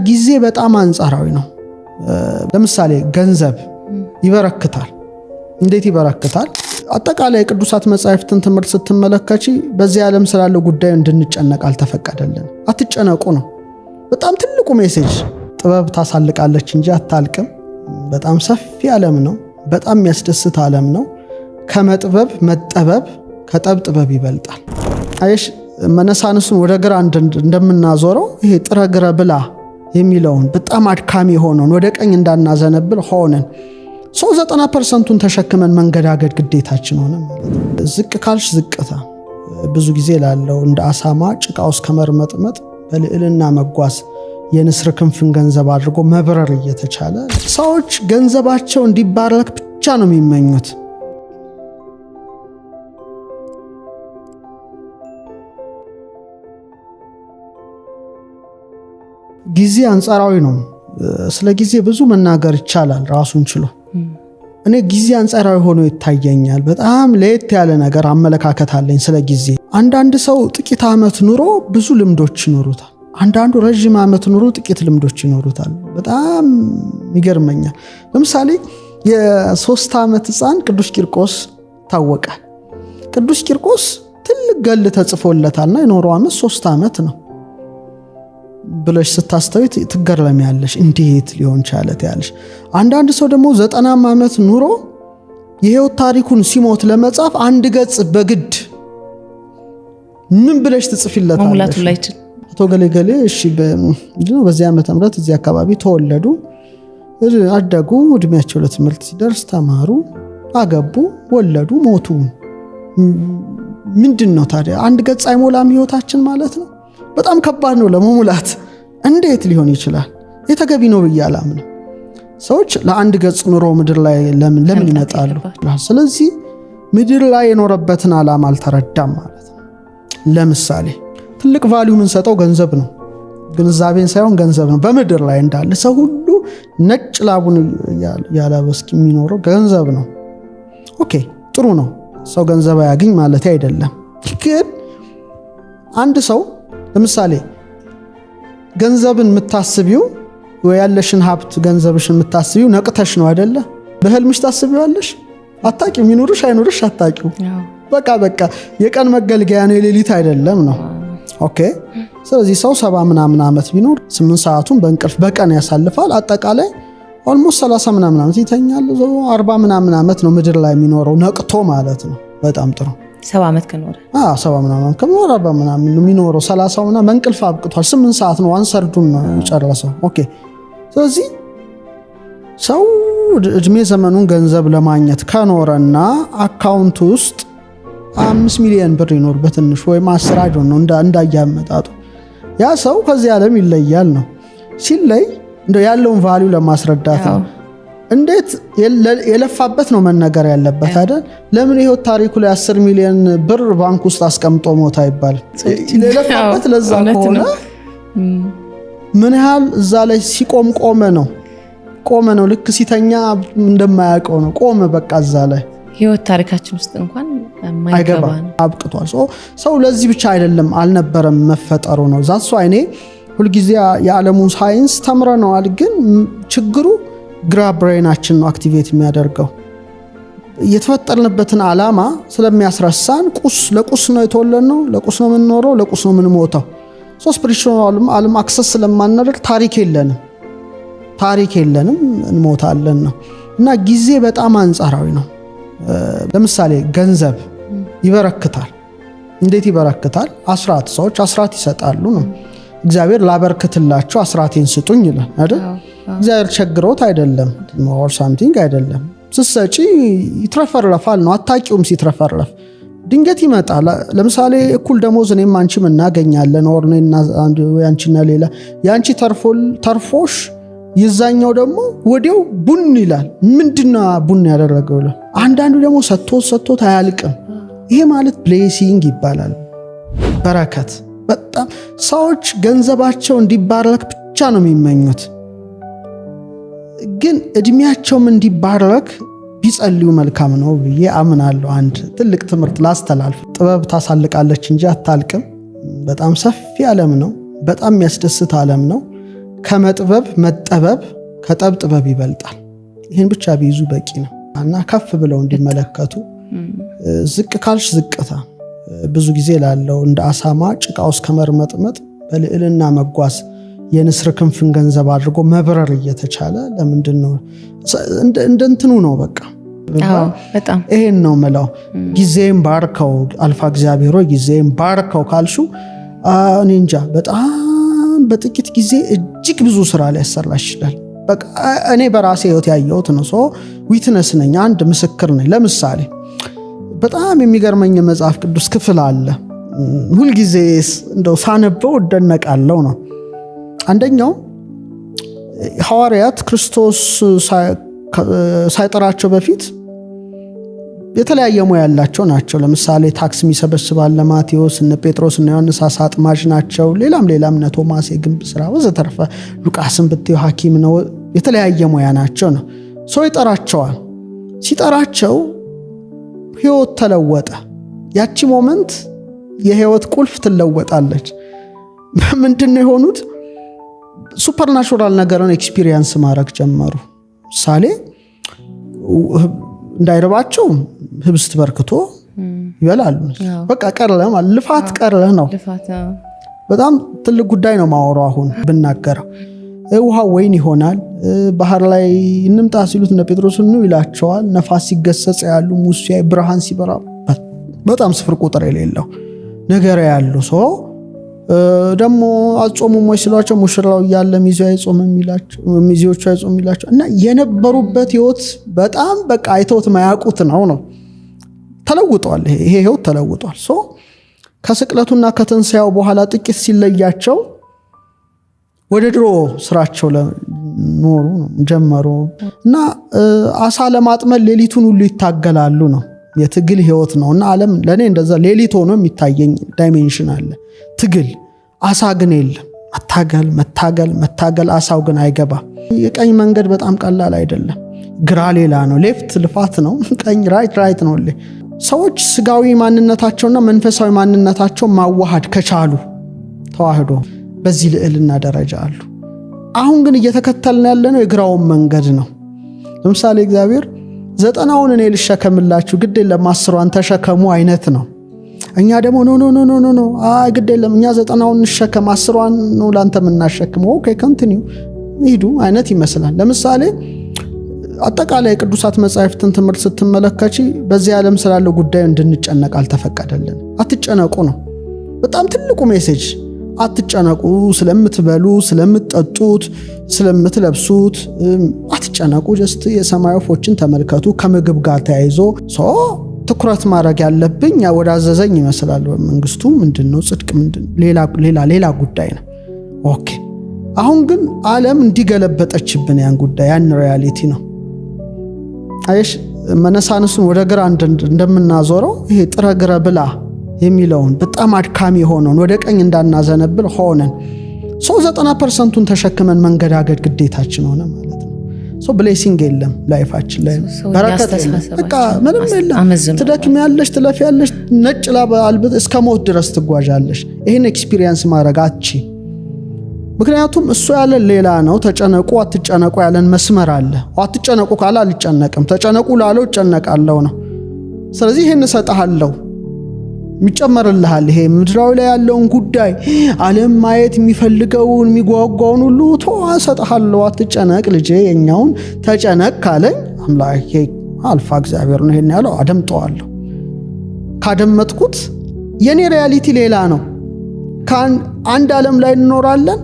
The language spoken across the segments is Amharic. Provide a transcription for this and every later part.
ጊዜ በጣም አንጻራዊ ነው። ለምሳሌ ገንዘብ ይበረክታል። እንዴት ይበረክታል? አጠቃላይ ቅዱሳት መጻሕፍትን ትምህርት ስትመለከቺ በዚህ ዓለም ስላለው ጉዳይ እንድንጨነቅ አልተፈቀደልን። አትጨነቁ ነው በጣም ትልቁ ሜሴጅ። ጥበብ ታሳልቃለች እንጂ አታልቅም። በጣም ሰፊ ዓለም ነው። በጣም የሚያስደስት ዓለም ነው። ከመጥበብ መጠበብ ከጠብ ጥበብ ይበልጣል። አይሽ መነሳንሱን ወደ ግራ እንደምናዞረው ይሄ ጥረ ግረ ብላ የሚለውን በጣም አድካሚ ሆነን ወደ ቀኝ እንዳናዘነብል ሆነን 90% ተሸክመን መንገዳገድ ግዴታችን ሆነ ማለት። ዝቅ ካልሽ ዝቅታ ብዙ ጊዜ ላለው እንደ አሳማ ጭቃ ውስጥ ከመርመጥመጥ በልዕልና መጓዝ የንስር ክንፍን ገንዘብ አድርጎ መብረር እየተቻለ ሰዎች ገንዘባቸው እንዲባረክ ብቻ ነው የሚመኙት። ጊዜ አንጻራዊ ነው። ስለ ጊዜ ብዙ መናገር ይቻላል ራሱን ችሎ። እኔ ጊዜ አንጻራዊ ሆኖ ይታየኛል። በጣም ለየት ያለ ነገር አመለካከት አለኝ ስለ ጊዜ። አንዳንድ ሰው ጥቂት ዓመት ኑሮ ብዙ ልምዶች ይኖሩታል። አንዳንዱ ረጅም ዓመት ኑሮ ጥቂት ልምዶች ይኖሩታል። በጣም ይገርመኛል። ለምሳሌ የ3 ዓመት ሕፃን ቅዱስ ቂርቆስ ታወቀ። ቅዱስ ቂርቆስ ትልቅ ገል ተጽፎለታልና የኖረው ዓመት 3 ዓመት ነው ብለሽ ስታስተውይ ትገረሚያለሽ። እንዴት ሊሆን ቻለ ትያለሽ። አንዳንድ ሰው ደግሞ 90 ዓመት ኑሮ የህይወት ታሪኩን ሲሞት ለመጻፍ አንድ ገጽ በግድ ምን ብለሽ ትጽፊለታለሽ? አቶ ገሌ እሺ በዚህ ዓመተ ምህረት እዚህ አካባቢ ተወለዱ፣ አደጉ፣ እድሜያቸው ለትምህርት ሲደርስ ተማሩ፣ አገቡ፣ ወለዱ፣ ሞቱ። ምንድነው ታዲያ? አንድ ገጽ አይሞላም ህይወታችን ማለት ነው። በጣም ከባድ ነው ለመሙላት። እንዴት ሊሆን ይችላል? የተገቢ ነው ብዬ አላምንም። ሰዎች ለአንድ ገጽ ኑሮ ምድር ላይ ለምን ይመጣሉ? ስለዚህ ምድር ላይ የኖረበትን ዓላማ አልተረዳም ማለት ነው። ለምሳሌ ትልቅ ቫልዩ የምንሰጠው ገንዘብ ነው። ግንዛቤን ሳይሆን ገንዘብ ነው። በምድር ላይ እንዳለ ሰው ሁሉ ነጭ ላቡን ያላበስክ የሚኖረው ገንዘብ ነው። ኦኬ ጥሩ ነው። ሰው ገንዘብ ያገኝ ማለት አይደለም። ግን አንድ ሰው ለምሳሌ ገንዘብን የምታስቢው ወይ ያለሽን ሀብት ገንዘብሽን የምታስቢው ነቅተሽ ነው አይደለ? በህልምሽ ታስቢዋለሽ። አታቂው ይኑርሽ አይኑርሽ አታቂው። በቃ የቀን መገልገያ ነው፣ የሌሊት አይደለም ነው። ኦኬ ስለዚህ ሰው 70 ምናምን ዓመት ቢኖር 8 ሰዓቱን በእንቅልፍ በቀን ያሳልፋል። አጠቃላይ ኦልሞስት 30 ምናምን ዓመት ይተኛል። 40 ምናምን ዓመት ነው ምድር ላይ የሚኖረው ነቅቶ ማለት ነው። በጣም ጥሩ 70 ዓመት ከኖረ 70 ምናምን ከኖረ 40 ምናምን ነው የሚኖረው። 30 ምናምን በእንቅልፍ አብቅቷል። 8 ሰዓት ነው አንሰርዱን ነው የጨረሰው። ኦኬ ስለዚህ ሰው እድሜ ዘመኑን ገንዘብ ለማግኘት ከኖረና አካውንት ውስጥ 5 ሚሊዮን ብር ይኖር በትንሹ ወይም 10 አይዶን ነው እንዳያመጣጡ ያ ሰው ከዚህ ዓለም ይለያል ነው። ሲለይ እንደው ያለውን ቫልዩ ለማስረዳት ነው። እንዴት የለፋበት ነው መነገር ያለበት አይደል? ለምን ይሄው ታሪኩ ላይ 10 ሚሊዮን ብር ባንክ ውስጥ አስቀምጦ ሞታ ይባል? የለፋበት ለዛ ከሆነ ምን ያህል እዛ ላይ ሲቆም ቆመ ነው። ልክ ሲተኛ እንደማያውቀው ነው። ቆመ በቃ እዛ ላይ ህይወት ታሪካችን ውስጥ እንኳን ማይገባ ነው። አብቅቷል። ሰው ለዚህ ብቻ አይደለም አልነበረም መፈጠሩ ነው። ዛሱ አይኔ ሁሉ ጊዜ የዓለሙን ሳይንስ ተምረነዋል። ግን ችግሩ ግራ ብሬናችን ነው አክቲቬት የሚያደርገው። የተፈጠርንበትን ዓላማ ስለሚያስረሳን ለቁስ ነው የተወለድነው፣ ለቁስ ነው የምንኖረው፣ ለቁስ ነው የምንሞተው። ስፒሪቹዋል ዓለም አክሰስ ስለማናደርግ ታሪክ የለንም እንሞታለን ነው። እና ጊዜ በጣም አንጻራዊ ነው። ለምሳሌ ገንዘብ ይበረክታል። እንዴት ይበረክታል? አስራት ሰዎች አስራት ይሰጣሉ ነው። እግዚአብሔር ላበርክትላችሁ አስራቴን ስጡኝ ይላል አይደል? እግዚአብሔር ቸግሮት አይደለም or something አይደለም። ስትሰጪ ይትረፈረፋል ነው። አታቂውም ሲትረፈረፍ ድንገት ይመጣል። ለምሳሌ እኩል ደሞዝ እኔም አንቺም እናገኛለን or እኔና አንቺና ሌላ ያንቺ ተርፎሽ የዛኛው ደግሞ ወዲያው ቡን ይላል። ምንድነው ቡን ያደረገው? አንዳንዱ ደግሞ ሰጥቶት አያልቅም። ይሄ ማለት ብሌሲንግ ይባላል፣ በረከት። በጣም ሰዎች ገንዘባቸው እንዲባረክ ብቻ ነው የሚመኙት። ግን እድሜያቸውም እንዲባረክ ቢጸልዩ መልካም ነው ብዬ አምናለሁ። አንድ ትልቅ ትምህርት ላስተላልፍ። ጥበብ ታሳልቃለች እንጂ አታልቅም። በጣም ሰፊ ዓለም ነው። በጣም የሚያስደስት ዓለም ነው። ከመጥበብ መጠበብ ከጠብጥበብ ይበልጣል። ይህን ብቻ ቢይዙ በቂ ነው እና ከፍ ብለው እንዲመለከቱ ዝቅ ካልሽ ዝቅታ ብዙ ጊዜ ላለው እንደ አሳማ ጭቃ ውስጥ ከመርመጥመጥ በልዕልና መጓዝ የንስር ክንፍን ገንዘብ አድርጎ መብረር እየተቻለ ለምንድነው እንደንትኑ ነው በቃ በጣም ይሄን ነው መላው ጊዜም ባርከው አልፋ እግዚአብሔር ጊዜም ባርከው ካልሹ እኔ እንጃ በጣም በጥቂት ጊዜ እጅግ ብዙ ስራ ላይ ያሰራሽ ይችላል። በቃ እኔ በራሴ ህይወት ያየሁት ነው። ዊትነስ ነኝ፣ አንድ ምስክር ነኝ። ለምሳሌ በጣም የሚገርመኝ መጽሐፍ ቅዱስ ክፍል አለ ሁሉ ጊዜ እንደው ሳነበው እደነቃለሁ ነው። አንደኛው ሐዋርያት ክርስቶስ ሳይጠራቸው በፊት የተለያየ ሙያ ያላቸው ናቸው። ለምሳሌ ታክስ የሚሰበስባል ማቴዎስ፣ እነ ጴጥሮስ እና ዮሐንስ አሳ አጥማጅ ናቸው። ሌላም እነ ቶማስ የግንብ ስራ ወዘተርፈ፣ ሉቃስን ብትዩ ሐኪም ነው። የተለያየ ሙያ ናቸው ነው። ሰው ይጠራቸዋል። ሲጠራቸው ህይወት ተለወጠ። ያቺ ሞመንት የህይወት ቁልፍ ትለወጣለች። ምንድነው የሆኑት? ሱፐርናቹራል ነገርን ኤክስፒሪየንስ ማድረግ ጀመሩ። ምሳሌ እንዳይረባቸው ህብስት በርክቶ ይበላሉ። በቃ ቀርለ ማለት ልፋት ቀርለ ነው። በጣም ትልቅ ጉዳይ ነው ማወራው አሁን ብናገረው። ውሃ ወይን ይሆናል። ባህር ላይ እንምጣ ሲሉት እነ ጴጥሮስ ነው ይላቸዋል። ነፋስ ሲገሰጽ ያሉ ሙሴ ብርሃን ሲበራ በጣም ስፍር ቁጥር የሌለው ነገር ያሉ ሰው ደግሞ አጾሙም ወይ ሲሏቸው ሙሽራው ያለ ሚዜው አይጾምም ይላቸው ሚዜዎቹ አይጾምም ይላቸው እና የነበሩበት ህይወት በጣም በቃ አይተውት ማያውቁት ነው ተለውጧል። ይሄ ህይወት ተለውጧል። ከስቅለቱና ከትንሳኤው በኋላ ጥቂት ሲለያቸው ወደ ድሮ ስራቸው ለኖሩ ጀመሩ እና አሳ ለማጥመድ ሌሊቱን ሁሉ ይታገላሉ ነው። የትግል ህይወት ነውና ዓለም ለኔ እንደዛ ሌሊት ሆኖ የሚታየኝ ዳይሜንሽን አለ። ትግል አሳ ግን የለም። መታገል አሳው ግን አይገባ። የቀኝ መንገድ በጣም ቀላል አይደለም። ግራ ሌላ ነው፣ ሌፍት ልፋት ነው፣ ቀኝ ራይት ነው። ሰዎች ስጋዊ ማንነታቸውና መንፈሳዊ ማንነታቸው ማዋሃድ ከቻሉ ተዋህዶ በዚህ ልዕልና ደረጃ አሉ። አሁን ግን እየተከተልን ያለነው የግራውን መንገድ ነው። ለምሳሌ እግዚአብሔር 90ውን እኔ ልሸከምላችሁ ግድ የለም 10ዋን ተሸከሙ አይነት ነው። እኛ ደግሞ ኖ ግድ የለም እኛ 90ውን እንሸከም 10ዋን ነው ላንተ የምናሸክመው ኦኬ ኮንቲኒው ሂዱ አይነት ይመስላል። ለምሳሌ አጠቃላይ ቅዱሳት መጻሕፍትን ትምህርት ስትመለከቺ በዚህ ዓለም ስላለው ጉዳይ እንድንጨነቅ አልተፈቀደልን። አትጨነቁ ነው በጣም ትልቁ ሜሴጅ። አትጨነቁ፣ ስለምትበሉ፣ ስለምትጠጡት፣ ስለምትለብሱት አትጨነቁ። ጀስት የሰማይ ወፎችን ተመልከቱ። ከምግብ ጋር ተያይዞ ትኩረት ማድረግ ያለብኝ ወደ አዘዘኝ ይመስላል። መንግስቱ ምንድነው? ጽድቅ ምንድነው? ሌላ ጉዳይ ነው። ኦኬ አሁን ግን ዓለም እንዲገለበጠችብን ያን ጉዳይ ያን ሪያሊቲ ነው። አይሽ መነሳንሱን ወደ ግራ እንደምናዞረው ይሄ ጥረ ግረ ብላ የሚለውን በጣም አድካሚ ሆነን ወደ ቀኝ እንዳናዘነብል ሆነን 90% ተሸክመን መንገዳገድ ግዴታችን ሆነ ማለት ነው። ብሌሲንግ የለም ላይፋችን ላይ በረከት በቃ ምንም የለም። ትደክሚያለሽ፣ ትለፊያለሽ፣ ነጭ ላብ አልብጥ እስከ ሞት ድረስ ትጓዣለሽ። ይሄን ኤክስፒሪየንስ ማድረግ አትቺ። ምክንያቱም እሱ ያለ ሌላ ነው። ተጨነቁ አትጨነቁ ያለን መስመር አለ። አትጨነቁ ካለ አልጨነቅም፣ ተጨነቁ ላለው እጨነቃለሁ ነው። ስለዚህ ይሄን እሰጥሃለሁ የሚጨመርልሃል። ይሄ ምድራዊ ላይ ያለውን ጉዳይ ዓለም ማየት የሚፈልገውን የሚጓጓውን ሁሉ እሰጥሃለሁ፣ አትጨነቅ ልጄ፣ የኛውን ተጨነቅ ካለኝ አምላኬ አልፋ እግዚአብሔር ነው ይሄን ያለው። አደምጠዋለሁ። ካደመጥኩት የኔ ሪያሊቲ ሌላ ነው። አንድ ዓለም ላይ እንኖራለን።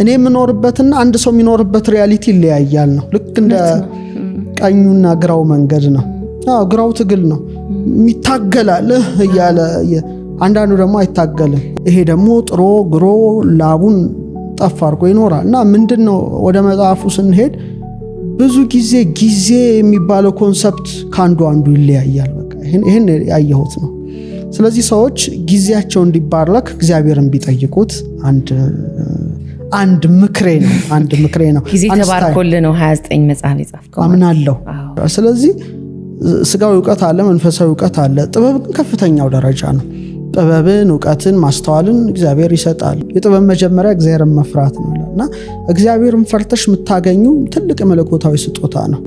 እኔ የምኖርበትና አንድ ሰው የሚኖርበት ሪያሊቲ ይለያያል ነው። ልክ እንደ ቀኙና ግራው መንገድ ነው። ግራው ትግል ነው፣ የሚታገላል እያለ አንዳንዱ ደግሞ አይታገልም። ይሄ ደግሞ ጥሮ ግሮ ላቡን ጠፍ አድርጎ ይኖራል። እና ምንድነው ወደ መጽሐፉ ስንሄድ ብዙ ጊዜ የሚባለው ኮንሰፕት ከአንዱ ይለያያል። በቃ ይሄን ያየሁት ነው። ስለዚህ ሰዎች ጊዜያቸው እንዲባረክ እግዚአብሔርን ቢጠይቁት አንድ ምክሬ ነው። ጊዜ ተባርኮልህ ነው 29 መጽሐፍ የጻፍከው አምናለሁ። ስለዚህ ስጋዊ ዕውቀት አለ፣ መንፈሳዊ ዕውቀት አለ። ጥበብ ግን ከፍተኛው ደረጃ ነው። ጥበብን፣ እውቀትን፣ ማስተዋልን እግዚአብሔር ይሰጣል። የጥበብ መጀመሪያ እግዚአብሔርን መፍራት ነው እና እግዚአብሔርን ፈርተሽ የምታገኙ ትልቅ መለኮታዊ ስጦታ ነው።